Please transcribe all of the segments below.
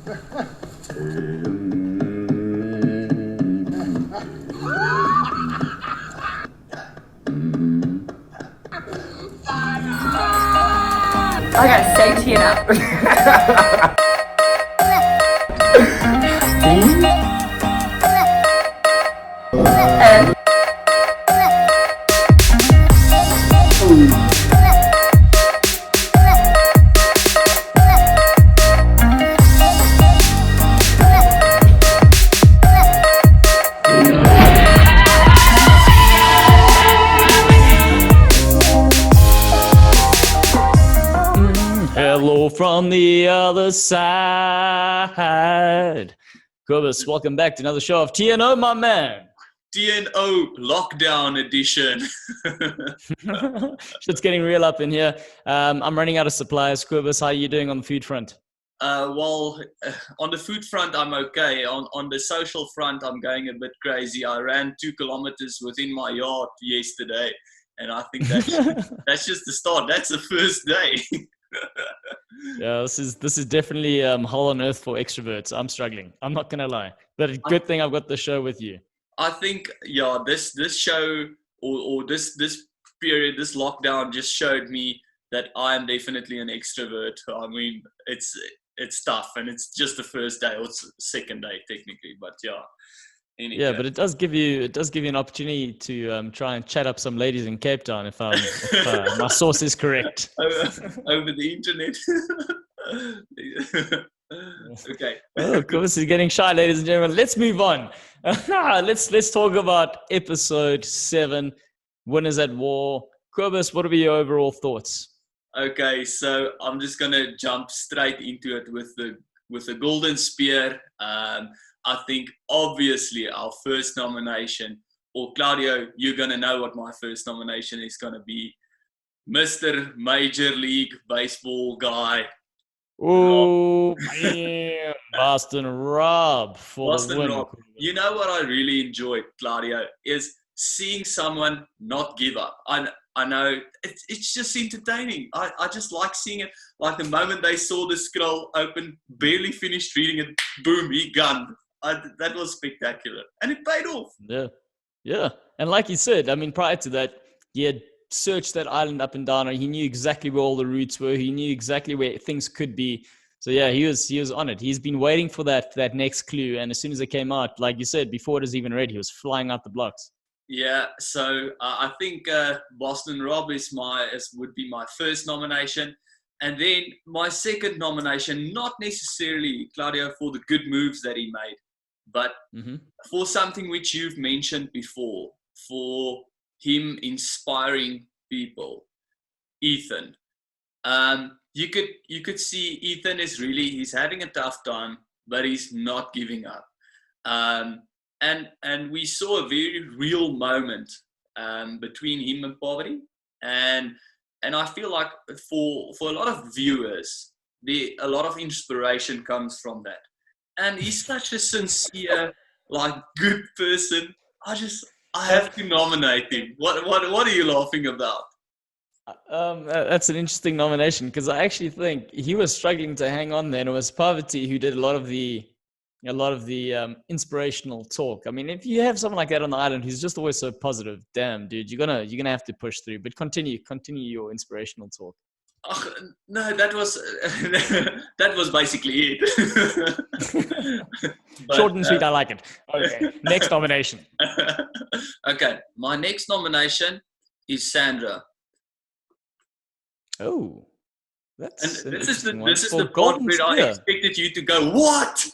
I gotta say to you now. Hello from the other side. Kobus, welcome back to another show of TNO, my man. TNO lockdown edition. Shit's getting real up in here. I'm running out of supplies. Kobus, how are you doing on the food front? On the food front, I'm okay. On the social front, I'm going a bit crazy. I ran 2 kilometers within my yard yesterday, and I think that's just the start. That's the first day. Yeah, this is definitely hell on earth for extroverts. I'm struggling. I'm not gonna lie, but a good thing I've got the show with you. I think, yeah, this show or this period, this lockdown just showed me that I am definitely an extrovert. I mean, it's tough, and it's just the first day, or it's second day technically, but yeah. Anyway. Yeah, but it does give you an opportunity to try and chat up some ladies in Cape Town if my source is correct. Over the internet. Okay. Oh, Kobus is getting shy, ladies and gentlemen. Let's move on. Let's talk about episode 7, Winners at War. Kobus, what are your overall thoughts? Okay, so I'm just gonna jump straight into it with the Golden Spear. I think obviously our first nomination, or Claudio, you're going to know what my first nomination is going to be. Mr. Major League Baseball guy. Oh, man. Boston Rob for the win. Rob. You know what I really enjoyed, Claudio, is seeing someone not give up. I know it's just entertaining. I just like seeing it. Like the moment they saw the scroll open, barely finished reading it, boom, he gunned. That was spectacular, and it paid off. Yeah. And like you said, I mean, prior to that, he had searched that island up and down, and he knew exactly where all the routes were. He knew exactly where things could be. So yeah, he was on it. He's been waiting for that next clue, and as soon as it came out, like you said, before it was even ready, he was flying out the blocks. Yeah. So I think Boston Rob would be my first nomination. And then my second nomination, not necessarily, Claudio, for the good moves that he made, but for something which you've mentioned before, for him inspiring people, Ethan. You could see Ethan he's having a tough time, but he's not giving up. And we saw a very real moment between him and Poverty, and I feel like for a lot of viewers, a lot of inspiration comes from that. And he's such a sincere, good person. I have to nominate him. What are you laughing about? That's an interesting nomination, because I actually think he was struggling to hang on there, and it was Poverty who did a lot of the inspirational talk. I mean, if you have someone like that on the island who's just always so positive, damn, dude, you're gonna have to push through. But continue your inspirational talk. Oh, no, that was basically it. Short and sweet, I like it. Okay, next nomination. Okay, my next nomination is Sandra. Oh, that's this is the part where I expected you to go, what?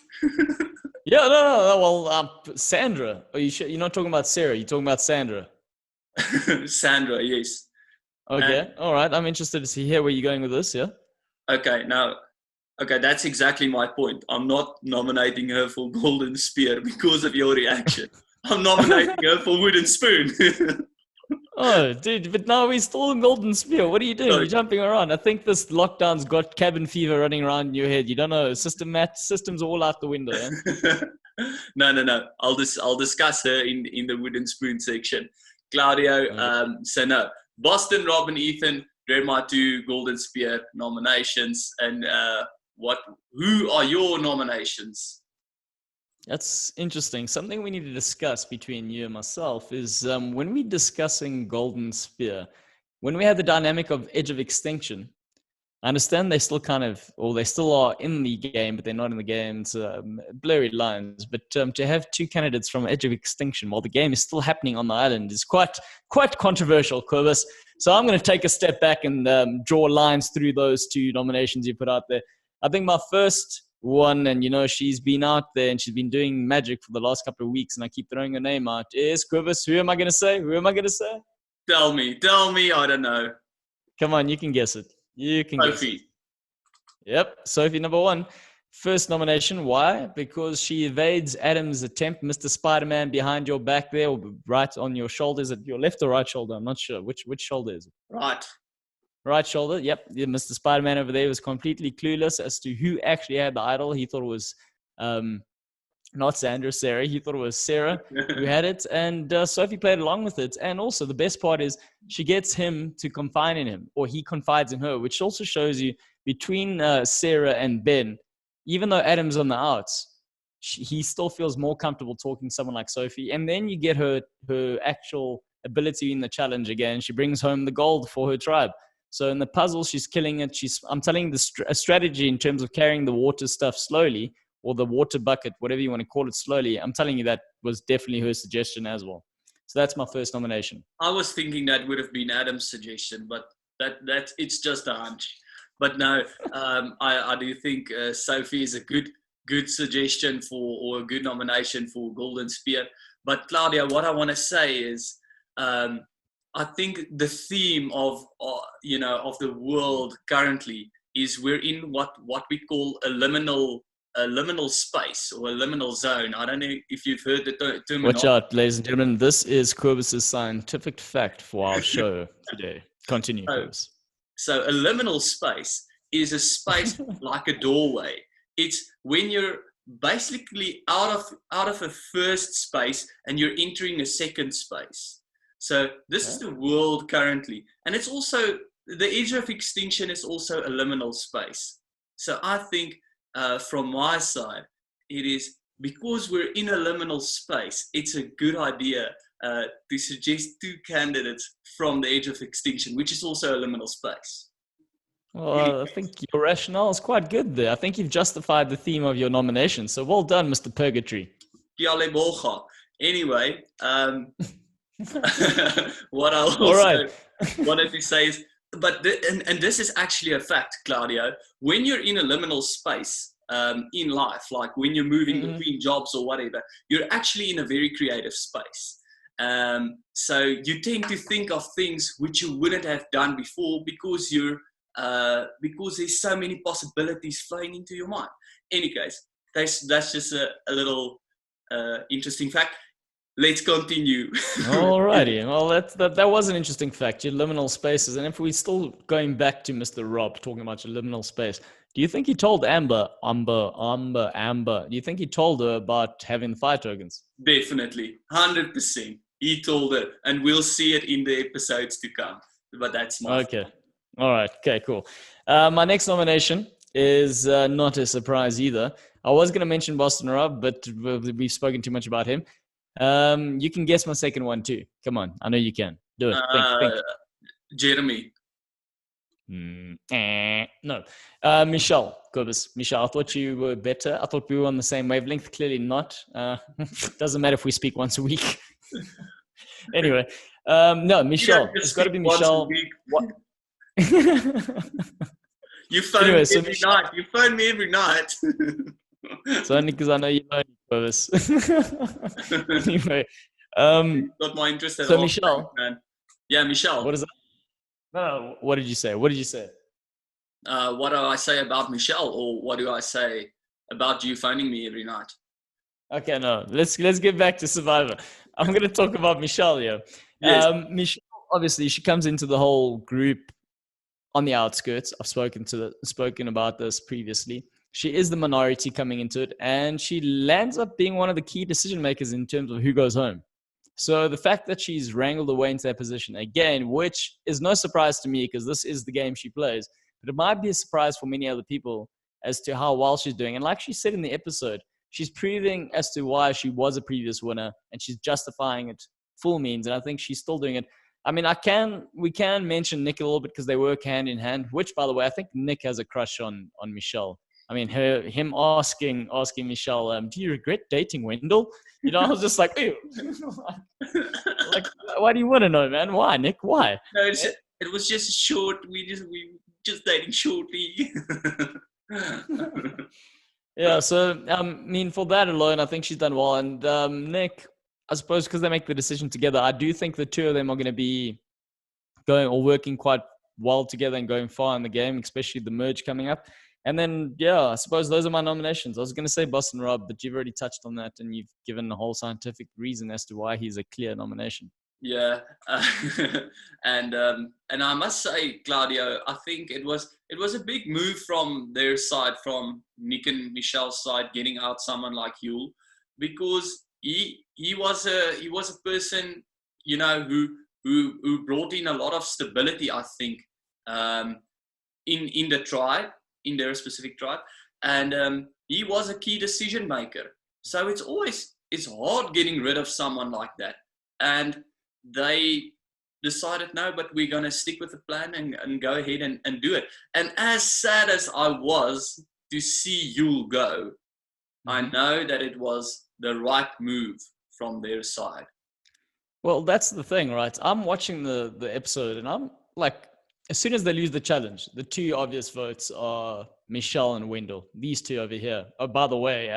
Yeah, no. Well, Sandra. You're not talking about Sarah. You're talking about Sandra. Sandra, yes. Okay, all right. I'm interested to hear where you're going with this, yeah? Okay, that's exactly my point. I'm not nominating her for Golden Spear because of your reaction. I'm nominating her for Wooden Spoon. Oh, dude, but now he's still in Golden Spear. What are you doing? You're jumping around. I think this lockdown's got cabin fever running around in your head. You don't know. Systems all out the window. Eh? No. I'll discuss her in the Wooden Spoon section. Claudio, so no. Boston Rob and Ethan, they're my 2 Golden Spear nominations. And Who are your nominations? That's interesting. Something we need to discuss between you and myself is when we're discussing Golden Spear, when we had the dynamic of Edge of Extinction, I understand they still they still are in the game, but they're not in the game. It's blurry lines. But to have two candidates from Edge of Extinction while the game is still happening on the island is quite controversial, Corvus. So I'm going to take a step back and draw lines through those two nominations you put out there. I think my first one, and she's been out there and she's been doing magic for the last couple of weeks, and I keep throwing her name out, is Corvus. Who am I going to say? Tell me. I don't know. Come on, you can guess it. You can guess it. Sophie. Yep, Sophie, number one. First nomination. Why? Because she evades Adam's attempt, Mr. Spider-Man, behind your back there, or right on your shoulder. Is it your left or right shoulder? I'm not sure. Which shoulder is it? Right shoulder. Yep. Yeah, Mr. Spider-Man over there was completely clueless as to who actually had the idol. He thought it was not Sandra, Sarah. He thought it was Sarah who had it. And Sophie played along with it. And also the best part is she gets him to confide in him, or he confides in her, which also shows you between Sarah and Ben, even though Adam's on the outs, he still feels more comfortable talking to someone like Sophie. And then you get her actual ability in the challenge again. She brings home the gold for her tribe. So in the puzzle, she's killing it. I'm telling you a strategy in terms of carrying the water stuff slowly, or the water bucket, whatever you want to call it, slowly. I'm telling you that was definitely her suggestion as well. So that's my first nomination. I was thinking that would have been Adam's suggestion, but that's it's just a hunch. But no, I do think Sophie is a good suggestion or a good nomination for Golden Spear. But Claudia, what I want to say is, I think the theme of the world currently is we're in what we call a liminal space or a liminal zone. I don't know if you've heard the term. Watch out, ladies and gentlemen. This is Corvus's scientific fact for our show today. Continue, Corvus. So a liminal space is a space like a doorway. It's when you're basically out of a first space and you're entering a second space. So this is the world currently. And it's also, the Edge of Extinction is also a liminal space. So I think from my side, it is because we're in a liminal space, it's a good idea to suggest two candidates from the Edge of Extinction, which is also a liminal space. Well, I think your rationale is quite good there. I think you've justified the theme of your nomination. So well done, Mr. Purgatory. Anyway, what I also wanted to say is, and this is actually a fact, Claudio, when you're in a liminal space in life, like when you're moving between jobs or whatever, you're actually in a very creative space. So you tend to think of things which you wouldn't have done before because there's so many possibilities flowing into your mind. Any case, that's just a little interesting fact. Let's continue. Alrighty. Well, that was an interesting fact. Your liminal spaces. And if we're still going back to Mr. Rob talking about your liminal space, do you think he told Amber, do you think he told her about having the fire tokens? Definitely. 100%. He told her. And we'll see it in the episodes to come. But that's my Okay. All right. Okay, cool. My next nomination is not a surprise either. I was going to mention Boston Rob, but we've spoken too much about him. You can guess my second one too. Come on. I know you can. Do it. Think. Jeremy. No. Michelle. Corvus. Michelle, I thought you were better. I thought we were on the same wavelength. Clearly not. Doesn't matter if we speak once a week. Anyway. No, Michelle. It's got to be Michelle. You phone me every night. It's only because I know you know Corvus. Anyway, got my interest at so all. Michelle, Man. Yeah, Michelle. What is that? No, what did you say? What do I say about Michelle, or what do I say about you phoning me every night? Okay, no. Let's get back to Survivor. I'm going to talk about Michelle here. Yes. Michelle, obviously, she comes into the whole group on the outskirts. I've spoken about this previously. She is the minority coming into it, and she lands up being one of the key decision makers in terms of who goes home. So the fact that she's wrangled away into that position again, which is no surprise to me because this is the game she plays, but it might be a surprise for many other people, as to how well she's doing. And like she said in the episode, she's proving as to why she was a previous winner, and she's justifying it full means. And I think she's still doing it. I mean, we can mention Nick a little bit because they work hand in hand, which, by the way, I think Nick has a crush on Michelle. I mean, him asking Michelle, do you regret dating Wendell? I was just like, ew. Like, why do you want to know, man? Why, Nick? Why? No, it was just short. We just dating shortly. Yeah, so, I mean, for that alone, I think she's done well. And Nick, I suppose because they make the decision together, I do think the two of them are going to be going or working quite well together and going far in the game, especially the merge coming up. And then, yeah, I suppose those are my nominations. I was going to say Boston Rob, but you've already touched on that, and you've given the whole scientific reason as to why he's a clear nomination. Yeah, and I must say, Claudio, I think it was a big move from their side, from Nick and Michelle's side, getting out someone like Yul, because he was a person, who brought in a lot of stability, I think, in the tribe, in their specific tribe, and he was a key decision maker. So it's hard getting rid of someone like that, and they decided, no, but we're going to stick with the plan and go ahead and do it. And as sad as I was to see Yul go, I know that it was the right move from their side. Well, that's the thing, right? I'm watching the episode, and I'm like, as soon as they lose the challenge, the two obvious votes are Michelle and Wendell. These two over here. Oh, by the way,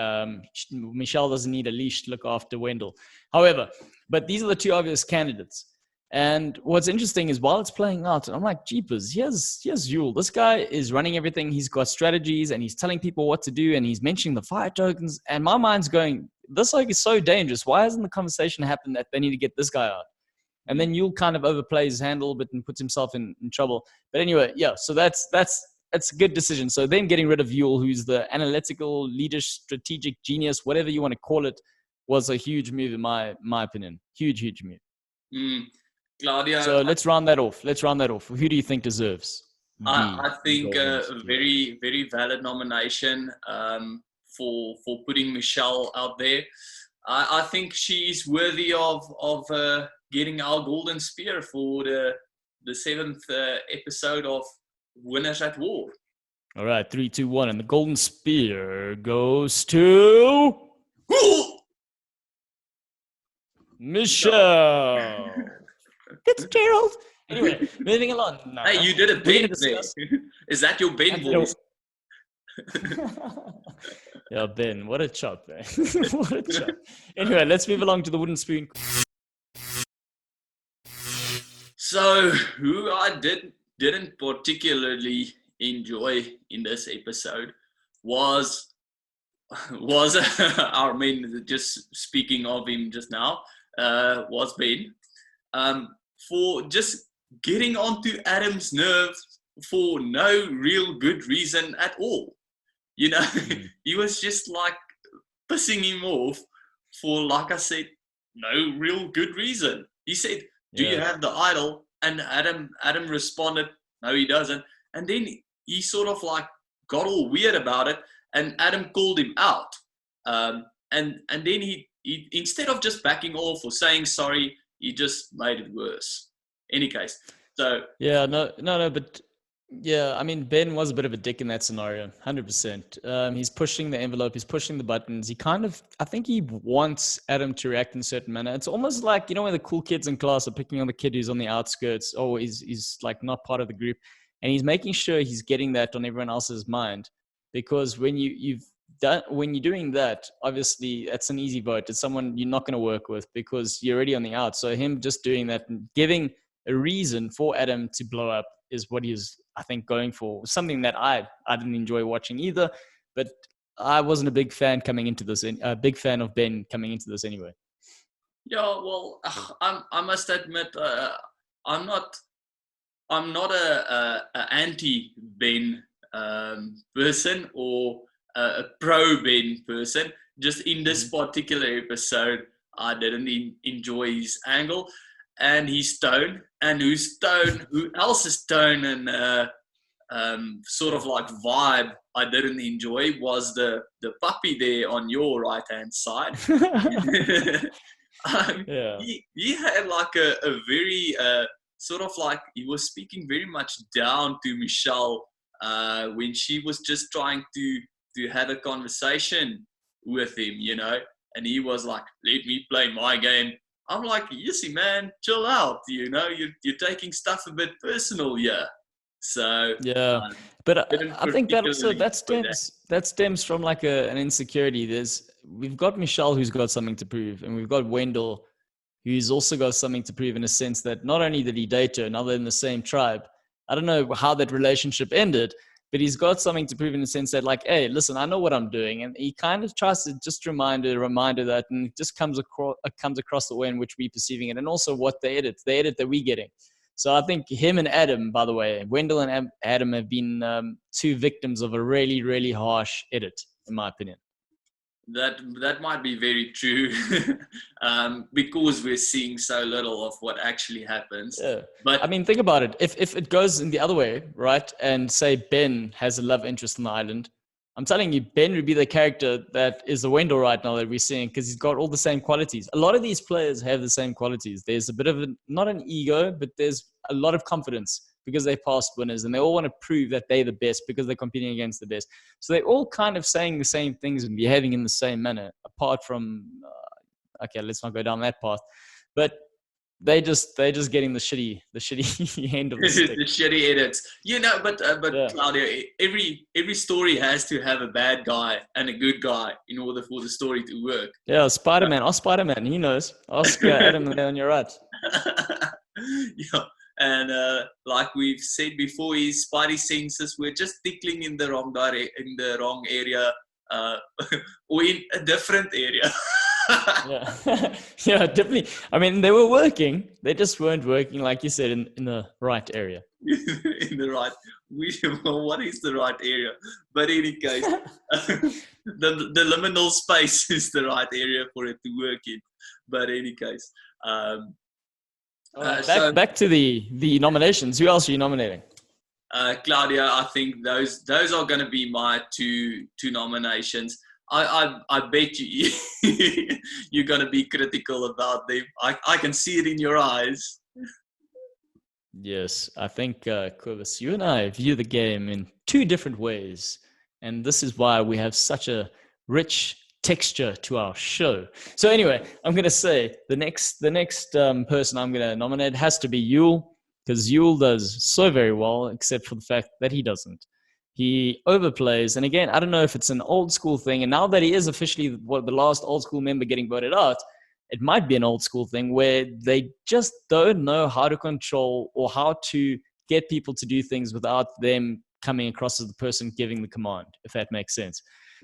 Michelle doesn't need a leash to look after Wendell. However, but these are the two obvious candidates. And what's interesting is while it's playing out, I'm like, jeepers, here's Yul. This guy is running everything. He's got strategies, and he's telling people what to do, and he's mentioning the fire tokens. And my mind's going, this is so dangerous. Why hasn't the conversation happened that they need to get this guy out? And then Yul kind of overplays his hand a little bit and puts himself in trouble. But anyway, yeah, so that's a good decision. So then getting rid of Yul, who's the analytical, leader, strategic genius, whatever you want to call it, was a huge move in my opinion. Huge move. Claudio. So let's round that off. Who do you think deserves? I think a very, very valid nomination for putting Michelle out there. I think she's worthy of getting our golden spear for the 7th episode of Winners at War. All right, 3, 2, 1, and the golden spear goes to Michelle Fitzgerald. Anyway, moving along. No, hey, you did a bend there. Is that your bend voice? Yeah, Ben, what a chop, man. What a chop. Anyway, let's move along to the wooden spoon. So, who I didn't particularly enjoy in this episode was our man, just speaking of him just now, was Ben. For just getting onto Adam's nerves for no real good reason at all. He was just like pissing him off for, like I said, no real good reason. He said, do you have the idol? And Adam responded, no, he doesn't. And then he sort of like got all weird about it, and Adam called him out. And then he instead of just backing off or saying sorry, he just made it worse. Any case. So yeah, no, but yeah, I mean, Ben was a bit of a dick in that scenario, 100%. He's pushing the envelope, he's pushing the buttons. I think he wants Adam to react in a certain manner. It's almost like, when the cool kids in class are picking on the kid who's on the outskirts, or he's like not part of the group, and he's making sure he's getting that on everyone else's mind. Because when you're doing that, obviously that's an easy vote. It's someone you're not going to work with because you're already on the out. So him just doing that and giving a reason for Adam to blow up is what he's, I think, going for. Something that I didn't enjoy watching either, but I wasn't a big fan coming into this. A big fan of Ben coming into this anyway. Yeah, well, I must admit, I'm not a anti-Ben person or a pro-Ben person. Just in this particular episode, I didn't enjoy his angle and his tone, and who else's tone and sort of like vibe I didn't enjoy was the puppy there on your right hand side. Yeah. He had like a very sort of like he was speaking very much down to Michelle when she was just trying to have a conversation with him, you know, and he was like, "Let me play my game." I'm like, "Yesy man, chill out, you know, you're taking stuff a bit personal here." So Yeah, but didn't I think that also particularly enjoy that stems from like an insecurity. We've got Michelle who's got something to prove, and we've got Wendell who's also got something to prove in a sense that not only did he date her, now they're in the same tribe. I don't know how that relationship ended, but he's got something to prove in the sense that, like, hey, listen, I know what I'm doing, and he kind of tries to just remind her that, and it just comes across the way in which we're perceiving it, and also what the edit that we're getting. So I think him and Adam, by the way, Wendell and Adam have been two victims of a really, really harsh edit, in my opinion. That might be very true, because we're seeing so little of what actually happens. Yeah. But I mean, think about it. If it goes in the other way, right, and say Ben has a love interest on the island, I'm telling you, Ben would be the character that is the Wendell right now that we're seeing, because he's got all the same qualities. A lot of these players have the same qualities. There's a bit of not an ego, but there's a lot of confidence because they're past winners, and they all want to prove that they're the best because they're competing against the best. So they're all kind of saying the same things and behaving in the same manner, apart from, okay, let's not go down that path. But they're just getting the shitty end of the stick. the shitty edits, you know. But Yeah. Claudia, every story has to have a bad guy and a good guy in order for the story to work. Yeah, Spider-Man. Ask Spider-Man. He knows. Ask Adam there on your right. Yeah, and like we've said before, his spidey senses were just tickling in the wrong area, or in a different area. Yeah. Yeah, definitely. I mean, they were working. They just weren't working, like you said, in the right area. In the right, what is the right area? But in any case, the liminal space is the right area for it to work in. But in any case, back to the nominations. Who else are you nominating? Claudia, I think those are going to be my two nominations. I bet you you're going to be critical about them. I can see it in your eyes. Yes, I think, Corvus, you and I view the game in two different ways. And this is why we have such a rich texture to our show. So anyway, I'm going to say the next person I'm going to nominate has to be Yule, because Yule does so very well, except for the fact that he doesn't. He overplays. And again, I don't know if it's an old school thing. And now that he is officially the last old school member getting voted out, it might be an old school thing where they just don't know how to control or how to get people to do things without them coming across as the person giving the command, if that makes sense.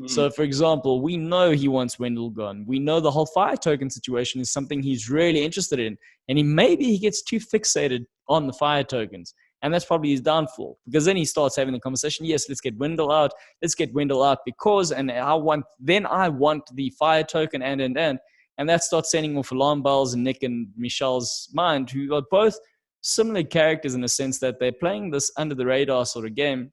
So, for example, we know he wants Wendell gone. We know the whole fire token situation is something he's really interested in. And maybe he gets too fixated on the fire tokens. And that's probably his downfall, because then he starts having the conversation. Yes, let's get Wendell out. Let's get Wendell out because, and I want the fire token and that starts sending off alarm bells in Nick and Michelle's mind, who are both similar characters in the sense that they're playing this under the radar sort of game.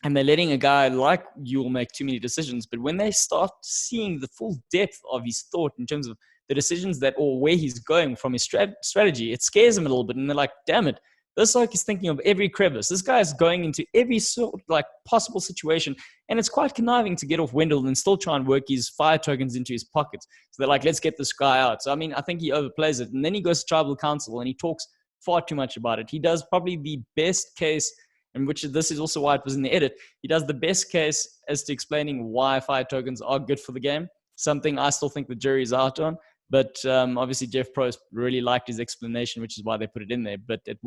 And they're letting a guy like Yule make too many decisions. But when they start seeing the full depth of his thought in terms of the decisions or where he's going from his strategy, it scares them a little bit. And they're like, damn it. This like is thinking of every crevice. This guy is going into every sort of like possible situation. And it's quite conniving to get off Wendell and still try and work his fire tokens into his pockets. So they're like, let's get this guy out. So, I mean, I think he overplays it. And then he goes to tribal council and he talks far too much about it. He does probably the best case, and which this is also why it was in the edit. He does the best case as to explaining why fire tokens are good for the game. Something I still think the jury's out on. But obviously Jeff Probst really liked his explanation, which is why they put it in there. But it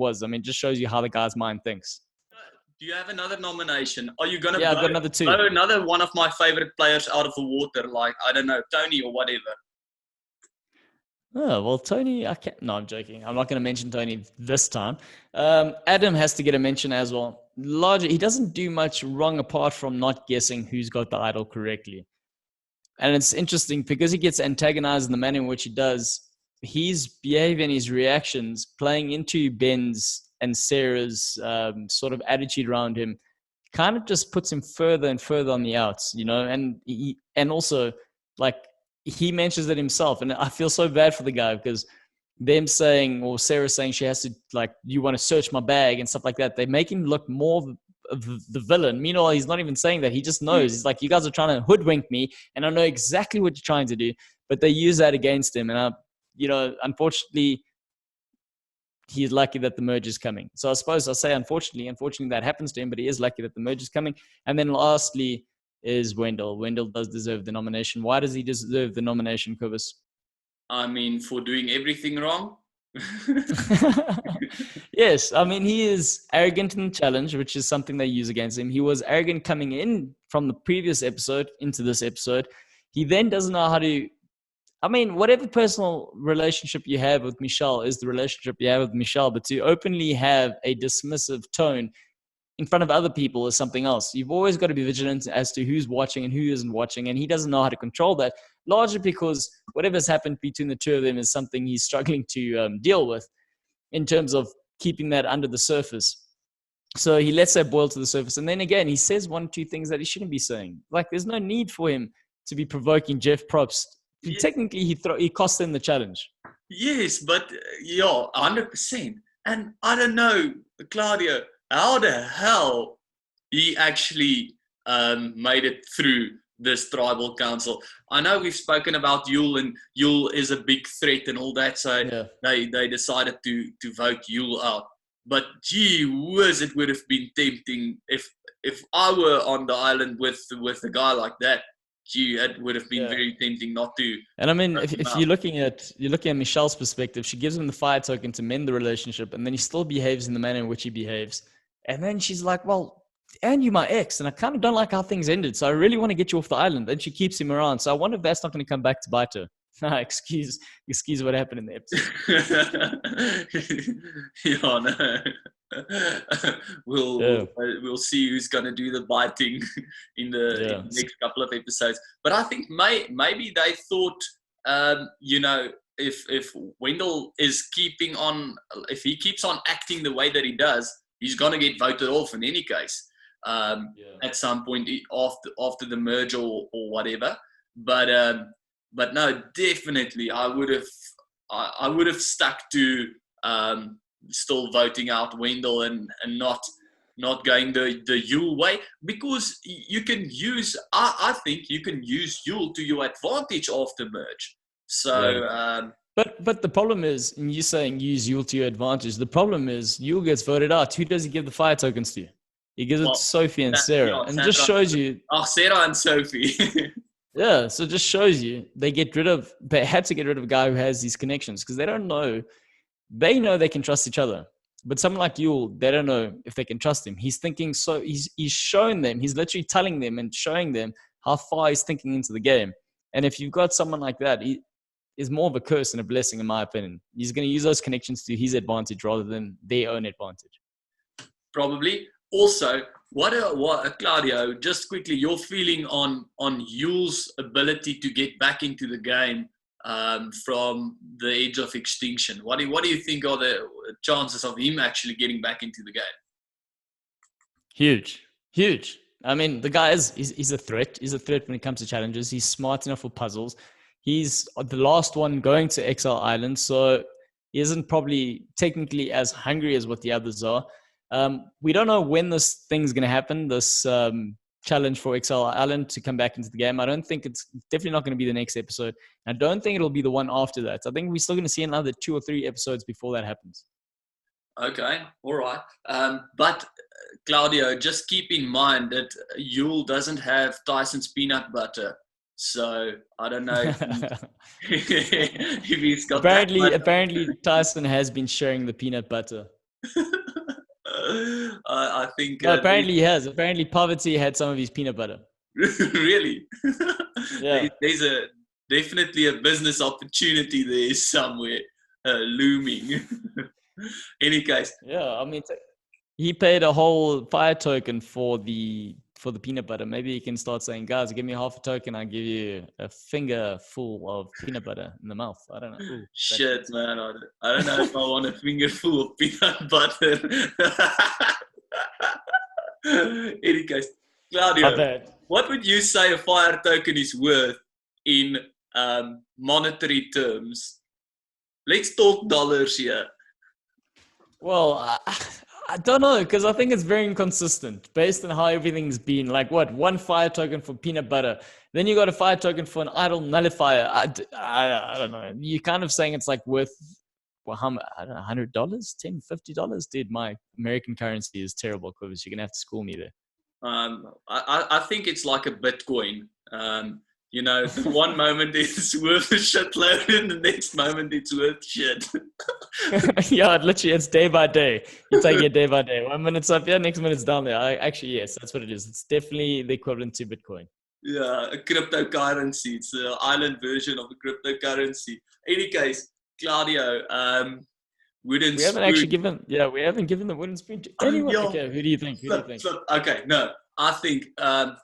just shows you how the guy's mind thinks. Do you have another nomination? Are you going to I've got another two. blow another one of my favorite players out of the water, like, I don't know, Tony or whatever? Oh, well, Tony, I can't. No, I'm joking. I'm not going to mention Tony this time. Adam has to get a mention as well. He doesn't do much wrong apart from not guessing who's got the idol correctly. And it's interesting because he gets antagonized in the manner in which he does. His behavior and his reactions playing into Ben's and Sarah's sort of attitude around him kind of just puts him further and further on the outs, and also like he mentions it himself, and I feel so bad for the guy because them saying, or Sarah saying she has to, like, you want to search my bag and stuff like that, they make him look more of the villain. Meanwhile, he's not even saying that. He just knows. He's like, you guys are trying to hoodwink me, and I know exactly what you're trying to do, but they use that against him. And unfortunately, he's lucky that the merge is coming. So I suppose I say unfortunately that happens to him, but he is lucky that the merge is coming. And then lastly is Wendell. Wendell does deserve the nomination. Why does he deserve the nomination, Kobus? I mean, for doing everything wrong. Yes, I mean, he is arrogant in the challenge, which is something they use against him. He was arrogant coming in from the previous episode into this episode. He then doesn't know how to, I mean, whatever personal relationship you have with Michelle is the relationship you have with Michelle, but to openly have a dismissive tone in front of other people is something else. You've always got to be vigilant as to who's watching and who isn't watching, and he doesn't know how to control that, largely because whatever's happened between the two of them is something he's struggling to deal with in terms of keeping that under the surface. So he lets that boil to the surface, and then again, he says one or two things that he shouldn't be saying. Like, there's no need for him to be provoking Jeff Probst. Yes. Technically, he cost them the challenge. Yes, but 100%. And I don't know, Claudio, how the hell he actually made it through this tribal council. I know we've spoken about Yule, and Yule is a big threat and all that, so they decided to vote Yule out. But gee whiz, it would have been tempting if I were on the island with a guy like that. Gee, it would have been very tempting not to. And I mean, if you're looking at Michelle's perspective, she gives him the fire token to mend the relationship, and then he still behaves in the manner in which he behaves. And then she's like, well, and you're my ex, and I kind of don't like how things ended, so I really want to get you off the island. And she keeps him around. So I wonder if that's not going to come back to bite her. Excuse what happened in the episode. We'll see who's going to do the biting in the next couple of episodes. But I think maybe they thought, if Wendell is if he keeps on acting the way that he does, he's going to get voted off in any case. At some point after the merge or whatever. But no, definitely I would have stuck to still voting out Wendell and not going the Yule way, because you can use I think you can use Yule to your advantage after merge. So But the problem is, and you're saying use Yule to your advantage, the problem is Yule gets voted out. Who does he give the fire tokens to? He gives it to Sophie and Sarah. And it just shows you. Oh, Sarah and Sophie. Yeah, so it just shows you they had to get rid of a guy who has these connections, because they don't know. They know they can trust each other. But someone like Yule, they don't know if they can trust him. He's thinking, so he's shown them, he's literally telling them and showing them how far he's thinking into the game. And if you've got someone like that, he is more of a curse than a blessing, in my opinion. He's going to use those connections to his advantage rather than their own advantage. Probably. Also, what Claudio, just quickly, your feeling on Yule's ability to get back into the game from the edge of extinction? What do you think are the chances of him actually getting back into the game? Huge. I mean, the guy he's a threat. He's a threat when it comes to challenges. He's smart enough for puzzles. He's the last one going to Exile Island, so he isn't probably technically as hungry as what the others are. We don't know when this thing's going to happen, this challenge for Exile Island to come back into the game. I don't think it's definitely not going to be the next episode. I don't think it'll be the one after that. I think we're still going to see another 2 or 3 episodes before that happens. Okay, all right. But Claudio, just keep in mind that Yule doesn't have Tyson's peanut butter. So I don't know if he's got apparently Tyson has been sharing the peanut butter. I think apparently he has. Apparently poverty had some of his peanut butter. Really? Yeah. There's definitely a business opportunity there somewhere looming. Any case. Yeah, I mean, he paid a whole fire token for the peanut butter. Maybe he can start saying, guys, give me half a token, I'll give you a finger full of peanut butter in the mouth. I don't know. Ooh, shit, man. I don't know if I want a finger full of peanut butter. Any case, My Claudio, bad. what would you say a fire token is worth in monetary terms? Let's talk dollars here. Well, I don't know because I think it's very inconsistent based on how everything's been. Like what? One fire token for peanut butter. Then you got a fire token for an idle nullifier. I don't know. You're kind of saying it's like worth, well, how much? I don't know, $100, $10, $50? Dude, my American currency is terrible, Quivers. You're going to have to school me there. I think it's like a Bitcoin. The one moment it's worth a shitload, and the next moment it's worth shit. Yeah, literally, it's day by day. You take it day by day. 1 minute's up here, next minute's down there. Actually, yes, that's what it is. It's definitely the equivalent to Bitcoin. Yeah, a cryptocurrency. It's the island version of a cryptocurrency. Any case, Claudio, wooden We haven't spoon. actually given, we haven't given the wooden spoon to anyone. Yeah. Okay, who do you think? Okay, no, I think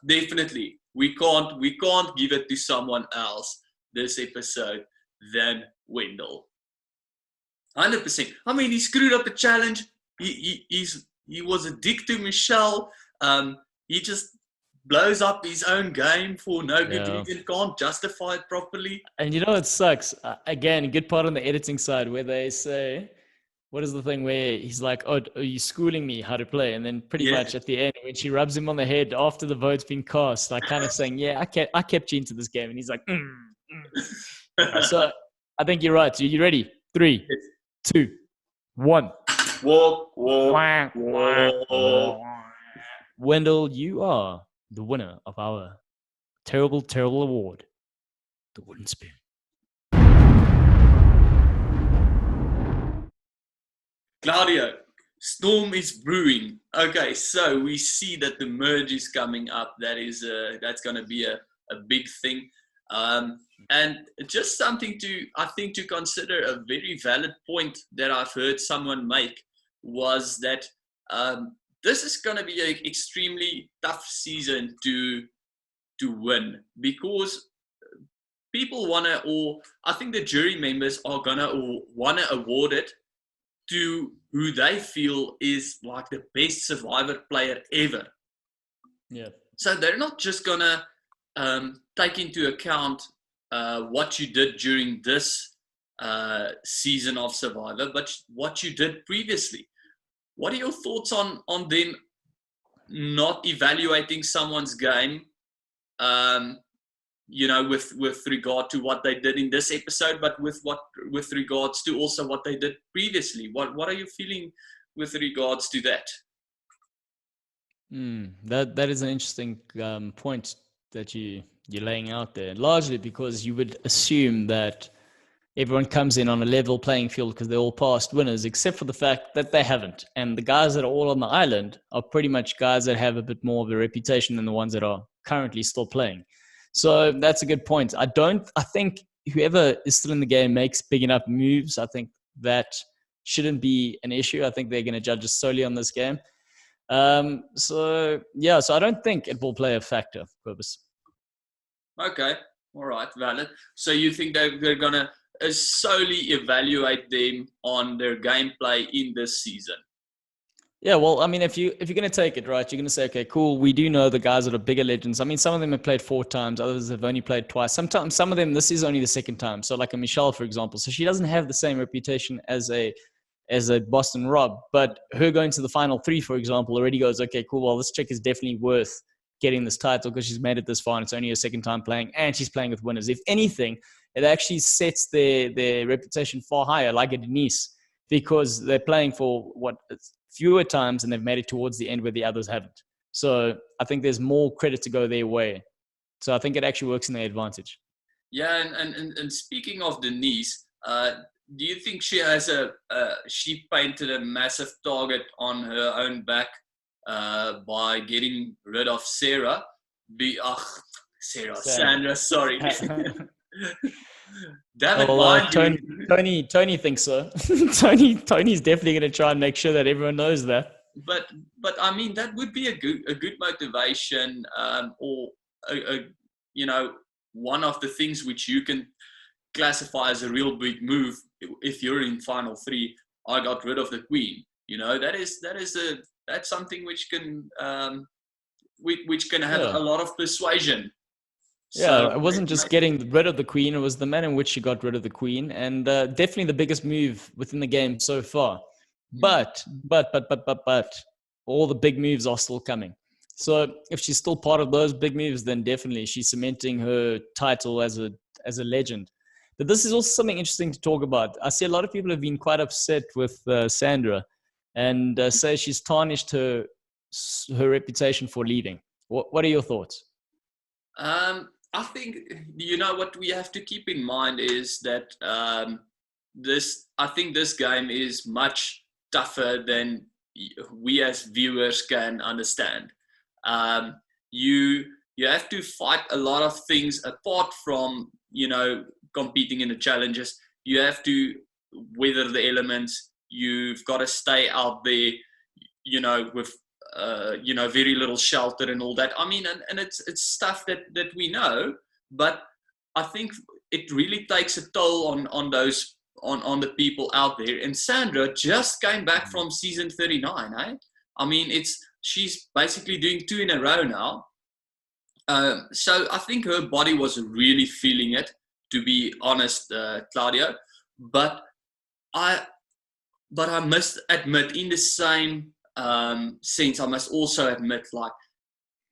definitely we can't give it to someone else this episode than Wendell. 100%. I mean, he screwed up the challenge. He was a dick to Michelle. He just blows up his own game for no good reason. Can't justify it properly. And you know it sucks. Again, a good part on the editing side where they say, what is the thing where he's like, oh, are you schooling me how to play? And then pretty much at the end, when she rubs him on the head after the vote's been cast, like kind of saying, yeah, I kept you into this game. And he's like, So I think you're right. You ready? 3, 2, 1. Walk. Wendell, you are the winner of our terrible, terrible award, the wooden spoon. Claudio, storm is brewing. Okay, so we see that the merge is coming up. That's going to be a big thing. And just something to consider, a very valid point that I've heard someone make was that this is going to be an extremely tough season to win, because people I think the jury members are going to want to award it to who they feel is like the best Survivor player ever. Yeah. So they're not just going to take into account what you did during this season of Survivor, but what you did previously. What are your thoughts on them not evaluating someone's game, with regard to what they did in this episode, but with regards to also what they did previously? What are you feeling with regards to that? That is an interesting point that you're laying out there, largely because you would assume that everyone comes in on a level playing field because they're all past winners, except for the fact that they haven't. And the guys that are all on the island are pretty much guys that have a bit more of a reputation than the ones that are currently still playing. So that's a good point. I think whoever is still in the game makes big enough moves. I think that shouldn't be an issue. I think they're going to judge us solely on this game. So I don't think it will play a factor, Purpose. Okay, all right, valid. So you think they're going to solely evaluate them on their gameplay in this season? Yeah, well, I mean, if you're going to take it, right, you're going to say, okay, cool, we do know the guys that are bigger legends. I mean, some of them have played 4 times, others have only played twice. Sometimes, some of them, this is only the second time. So like a Michelle, for example. So she doesn't have the same reputation as a Boston Rob, but her going to the final 3, for example, already goes, okay, cool, well, this chick is definitely worth getting this title because she's made it this far and it's only her second time playing and she's playing with winners. If anything, it actually sets their reputation far higher, like a Denise, because they're playing for fewer times and they've made it towards the end where the others haven't. So I think there's more credit to go their way. So I think it actually works in their advantage. Yeah, and speaking of Denise, do you think she has she painted a massive target on her own back by getting rid of Sandra, sorry. Damn it, Tony thinks so. Tony's definitely going to try and make sure that everyone knows that. But I mean, that would be a good motivation, or one of the things which you can classify as a real big move. If you're in final 3, I got rid of the queen. That is that's something which can have a lot of persuasion. Yeah, it wasn't just getting rid of the queen; it was the manner in which she got rid of the queen, and definitely the biggest move within the game so far. But all the big moves are still coming. So if she's still part of those big moves, then definitely she's cementing her title as a legend. But this is also something interesting to talk about. I see a lot of people have been quite upset with Sandra, and say she's tarnished her reputation for leaving. What are your thoughts? I think what we have to keep in mind is that I think this game is much tougher than we as viewers can understand. You have to fight a lot of things apart from competing in the challenges. You have to weather the elements. You've got to stay out there, with very little shelter and all that. I mean, and it's stuff that we know, but I think it really takes a toll on those on the people out there. And Sandra just came back from season 39, eh? I mean, she's basically doing 2 in a row now. So I think her body was really feeling it, to be honest, Claudio. But I must admit, in the same sense, I must also admit, like,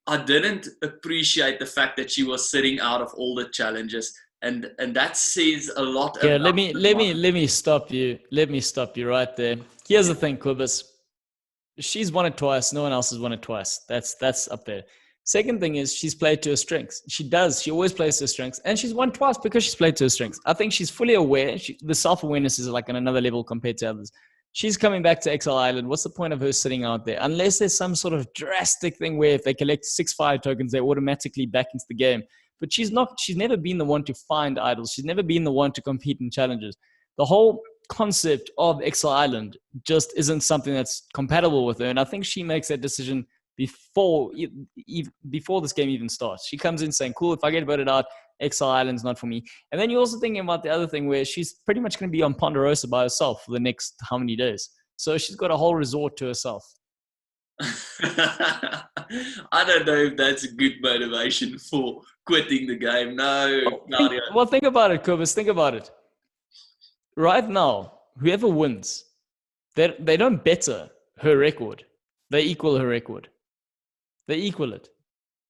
I didn't appreciate the fact that she was sitting out of all the challenges, and that says a lot. Yeah, let me stop you. Let me stop you right there. Here's the thing, Kubus. She's won it twice. No one else has won it twice. That's up there. Second thing is she's played to her strengths. She always plays to her strengths, and she's won twice because she's played to her strengths. I think she's fully aware. The self-awareness is like on another level compared to others. She's coming back to Exile Island. What's the point of her sitting out there? Unless there's some sort of drastic thing where if they collect 6 fire tokens, they're automatically back into the game. But she's never been the one to find idols. She's never been the one to compete in challenges. The whole concept of Exile Island just isn't something that's compatible with her. And I think she makes that decision before this game even starts. She comes in saying, cool, if I get voted out, Exile Island's not for me. And then you're also thinking about the other thing where she's pretty much going to be on Ponderosa by herself for the next how many days. So she's got a whole resort to herself. I don't know if that's a good motivation for quitting the game. No, Claudio. Well, think about it, Kubus. Think about it. Right now, whoever wins, they don't better her record. They equal her record. They equal it.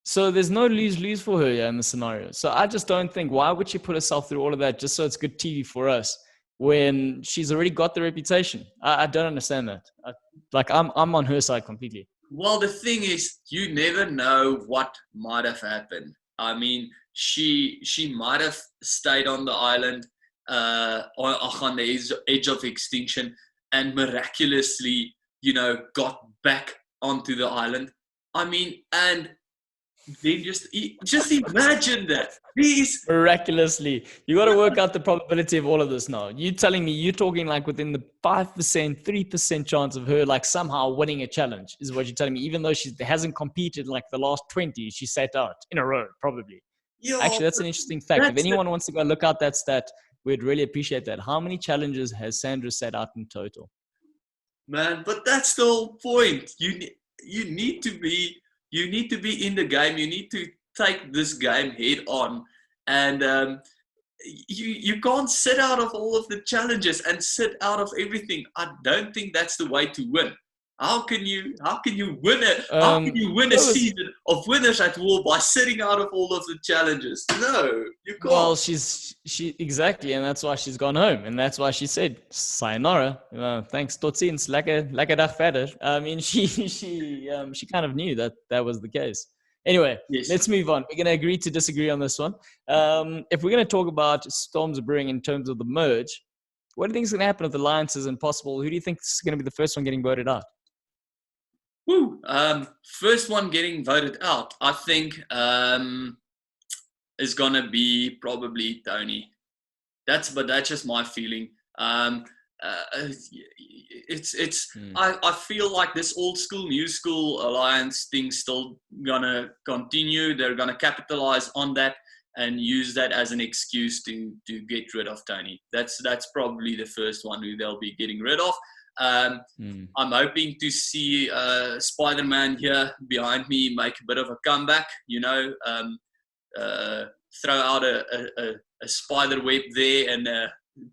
So there's no lose-lose for her here in the scenario. So I just don't think, why would she put herself through all of that just so it's good TV for us when she's already got the reputation? I don't understand that. I'm on her side completely. Well, the thing is, you never know what might have happened. I mean, she might have stayed on the island on the edge of extinction and miraculously, got back onto the island. I mean, and then just imagine that. Please. Miraculously. You got to work out the probability of all of this now. You telling me you're talking like within the 5%, 3% chance of her like somehow winning a challenge is what you're telling me, even though she hasn't competed like the last 20, she sat out in a row, probably. Yo, actually, that's an interesting fact. If anyone wants to go look out that stat, we'd really appreciate that. How many challenges has Sandra sat out in total? Man, but that's the whole point. You need to be in the game. You need to take this game head on, and you can't sit out of all of the challenges and sit out of everything. I don't think that's the way to win. How can you win it? How can you win a season of Winners at War by sitting out of all of the challenges? No, you can't. Well, she exactly, and that's why she's gone home, and that's why she said sayonara. Thanks, tot ziens, lekker dag verder. I mean, she kind of knew that was the case. Anyway, yes. Let's move on. We're going to agree to disagree on this one. If we're going to talk about Storms Brewing in terms of the merge, what do you think is going to happen with Alliances and Possible? Who do you think is going to be the first one getting voted out? First one getting voted out, I think, is gonna be probably Tony. That's just my feeling. I feel like this old school, new school alliance thing's still gonna continue. They're gonna capitalize on that and use that as an excuse to get rid of Tony. That's probably the first one who they'll be getting rid of. I'm hoping to see Spider-Man here behind me make a bit of a comeback, throw out a spider web there and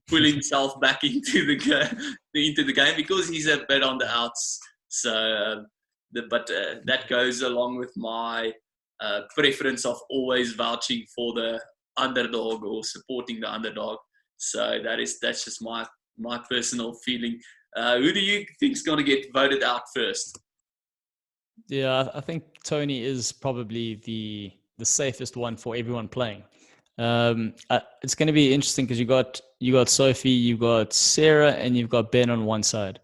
pull himself back into the game because he's a bit on the outs. So, that goes along with my preference of always vouching for the underdog or supporting the underdog. So that's just my personal feeling. Who do you think is going to get voted out first? Yeah, I think Tony is probably the safest one for everyone playing. It's going to be interesting because you got Sophie, you've got Sarah, and you've got Ben on one side.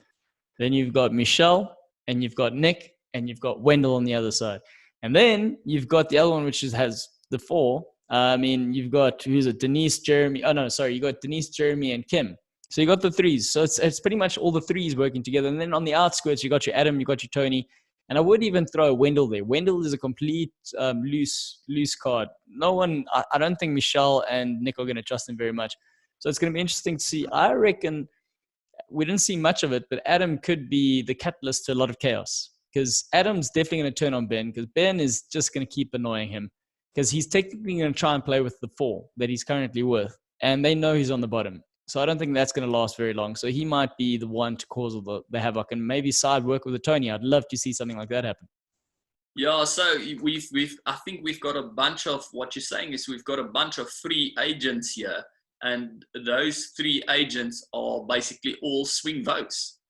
Then you've got Michelle, and you've got Nick, and you've got Wendell on the other side. And then you've got the other one, which has the four. You've got, who's it? Denise, Jeremy. Oh, no, sorry. You got Denise, Jeremy, and Kim. So you got the threes. So it's pretty much all the threes working together. And then on the outskirts, you got your Adam, you got your Tony. And I would even throw Wendell there. Wendell is a complete loose card. No one, I don't think Michelle and Nick are going to trust him very much. So it's going to be interesting to see. I reckon we didn't see much of it, but Adam could be the catalyst to a lot of chaos. Because Adam's definitely going to turn on Ben, because Ben is just going to keep annoying him. Because he's technically going to try and play with the four that he's currently with. And they know he's on the bottom. So I don't think that's going to last very long. So he might be the one to cause all the havoc and maybe side work with the Tony. I'd love to see something like that happen. Yeah, so I think we've got a bunch of, what you're saying is we've got a bunch of free agents here. And those three agents are basically all swing votes,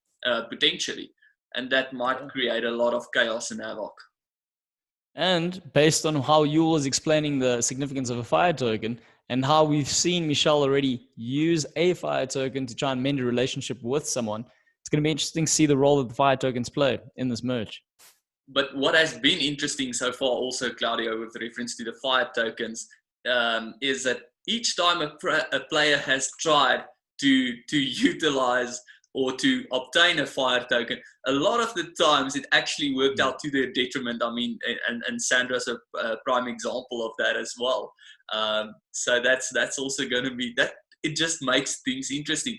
potentially. And that might create a lot of chaos and havoc. And based on how you was explaining the significance of a fire token and how we've seen Michelle already use a fire token to try and mend a relationship with someone, it's going to be interesting to see the role that the fire tokens play in this merge. But what has been interesting so far also, Claudio, with reference to the fire tokens, is that each time a player has tried to utilize or to obtain a fire token, a lot of the times it actually worked out to their detriment. I mean, and Sandra's a prime example of that as well. So that's also going to be that. It just makes things interesting.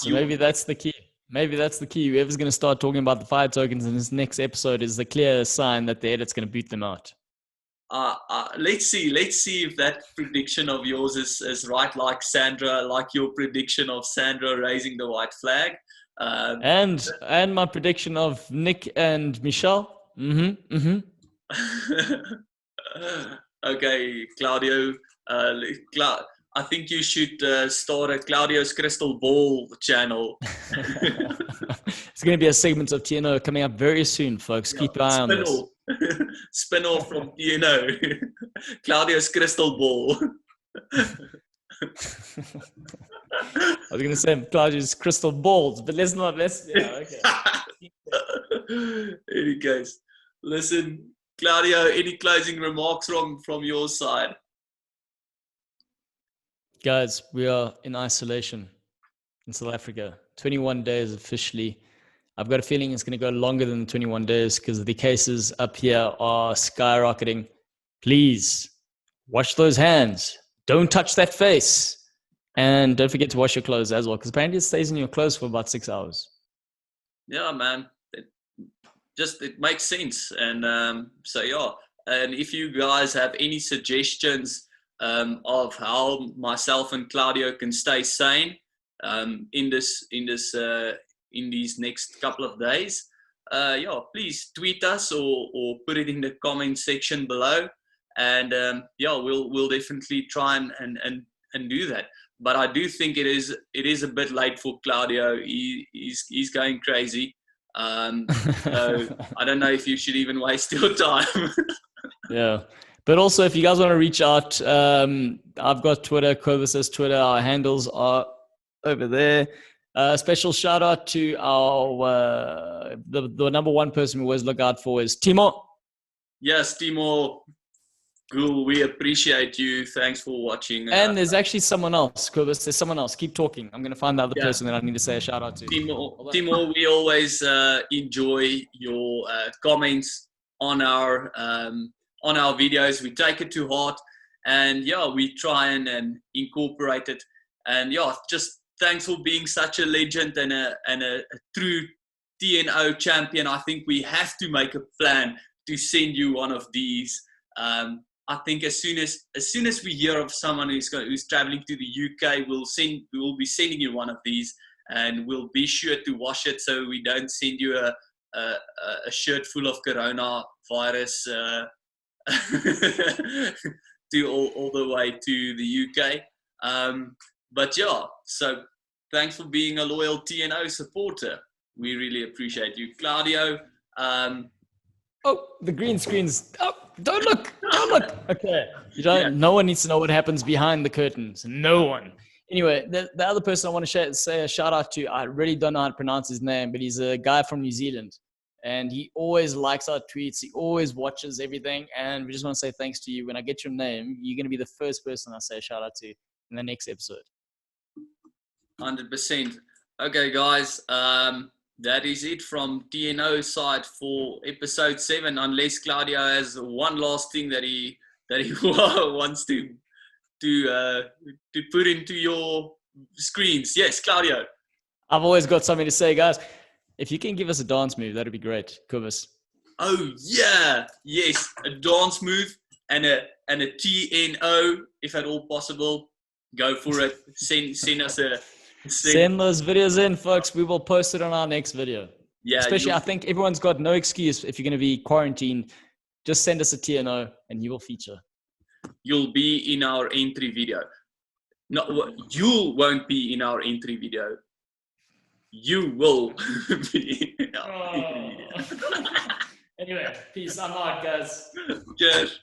Maybe that's the key. Maybe that's the key. Whoever's going to start talking about the fire tokens in this next episode is the clear sign that the edit's going to boot them out. Let's see if that prediction of yours is right, like Sandra, like your prediction of Sandra raising the white flag. And my prediction of Nick and Michelle. Okay, Claudio. I think you should start a Claudio's Crystal Ball channel. It's going to be a segment of TNO coming up very soon, folks. Keep your eye on this. Spin-off from TNO. Claudio's Crystal Ball. I was going to say Claudio's crystal balls, but okay. Any case, listen, Claudio, any closing remarks from your side? Guys, we are in isolation in South Africa. 21 days officially. I've got a feeling it's going to go longer than 21 days because the cases up here are skyrocketing. Please, wash those hands. Don't touch that face. And don't forget to wash your clothes as well, because apparently it stays in your clothes for about 6 hours. Yeah, man. It makes sense. And so, yeah. And if you guys have any suggestions of how myself and Claudio can stay sane in these next couple of days, please tweet us or put it in the comment section below. And we'll definitely try and do that. But I do think it is a bit late for Claudio. He's going crazy. So I don't know if you should even waste your time. Yeah. But also, if you guys want to reach out, I've got Twitter. Clovis has Twitter. Our handles are over there. Special shout out to our the number one person we always look out for is Timo. Yes, Timo. Cool. We appreciate you. Thanks for watching. And there's actually someone else, Clovis. There's someone else. Keep talking. I'm going to find the other person that I need to say a shout out to. Timo, we always enjoy your comments on our videos. We take it to heart, and we try and incorporate it. And just thanks for being such a legend and a true TNO champion. I think we have to make a plan to send you one of these. I think as soon as we hear of someone who's traveling to the UK, we will be sending you one of these, and we'll be sure to wash it so we don't send you a shirt full of coronavirus to all the way to the UK. But yeah, so thanks for being a loyal TNO supporter. We really appreciate you, Claudio. Oh, the green screen's. Oh, don't look! Don't look! Okay, you don't. Yeah. No one needs to know what happens behind the curtains. No one. Anyway, the other person I want to say a shout out to. I really don't know how to pronounce his name, but he's a guy from New Zealand, and he always likes our tweets. He always watches everything, and we just want to say thanks to you. When I get your name, you're going to be the first person I say a shout out to in the next episode. 100%. Okay, guys. That is it from TNO side for episode 7. Unless Claudio has one last thing that he wants to put into your screens. Yes, Claudio. I've always got something to say, guys. If you can give us a dance move, that'd be great, Kubis. Oh yeah, yes, a dance move and a TNO, if at all possible. Go for it. Send us a. Send those videos in, folks. We will post it on our next video. Yeah. Especially, I think everyone's got no excuse if you're going to be quarantined. Just send us a TNO and you will feature. You'll be in our entry video. No, you won't be in our entry video. You will be in our entry video. Anyway, peace. I'm out, guys. Cheers.